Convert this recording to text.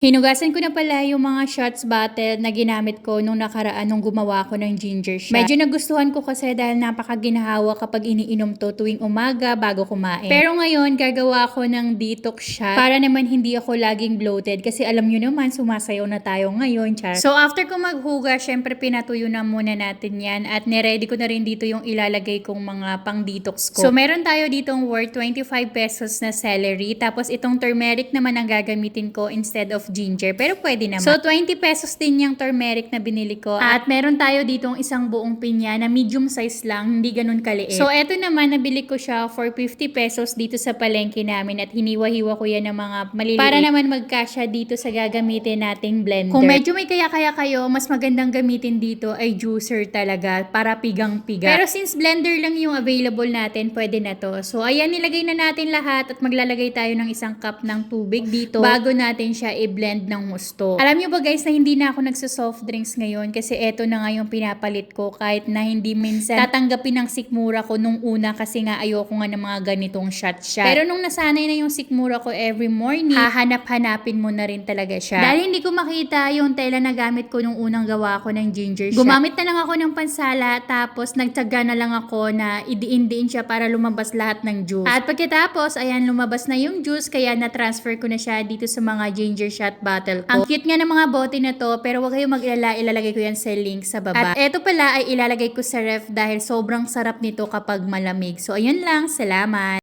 Hinugasan ko na pala yung mga shots bottle na ginamit ko nung nakaraan nung gumawa ko ng ginger shot. Medyo nagustuhan ko kasi dahil napakaginahawa kapag iniinom to tuwing umaga bago kumain. Pero ngayon, gagawa ko ng detox shot para naman hindi ako laging bloated kasi alam nyo naman, sumasayaw na tayo ngayon, char. So after ko maghugas, syempre pinatuyo na muna natin yan at niready ko na rin dito yung ilalagay kong mga pang detox ko. So meron tayo ditong worth 25 pesos na celery, tapos itong turmeric naman ang gagamitin ko instead of ginger, pero pwede naman. So 20 pesos din yung turmeric na binili ko. At meron tayo ditong isang buong pinya na medium size lang, hindi ganun kaliit. So eto naman, nabili ko siya for 50 pesos dito sa palengke namin at hiniwa-hiwa ko yan ng mga maliliit para naman magkasya dito sa gagamitin nating blender. Kung medyo may kaya-kaya kayo, mas magandang gamitin dito ay juicer talaga para pigang-piga. Pero since blender lang yung available natin, pwede na to. So ayan, nilagay na natin lahat at maglalagay tayo ng isang cup ng tubig dito bago natin siya i-blend ng husto. Alam nyo ba guys na hindi na ako nagsa-soft drinks ngayon kasi eto na nga yung pinapalit ko kahit na hindi minsan tatanggapin ng sikmura ko nung una kasi nga ayoko nga ng mga ganitong shot. Pero nung nasanay na yung sikmura ko every morning, hahanap-hanapin mo na rin talaga siya. Dahil hindi ko makita yung tela na gamit ko nung unang gawa ko ng ginger shot, gumamit na lang ako ng pansala tapos nagtyaga na lang ako na idiin-diin siya para lumabas lahat ng juice. At pagkatapos, ayan, lumabas na yung juice kaya na-transfer ko na siya dito sa mga ginger shot bottle ko. Ang cute nga ng mga bote na to, pero wag kayong mag-alala, ilalagay ko yan sa link sa baba. At eto pala ay ilalagay ko sa ref dahil sobrang sarap nito kapag malamig. So ayun lang, salamat!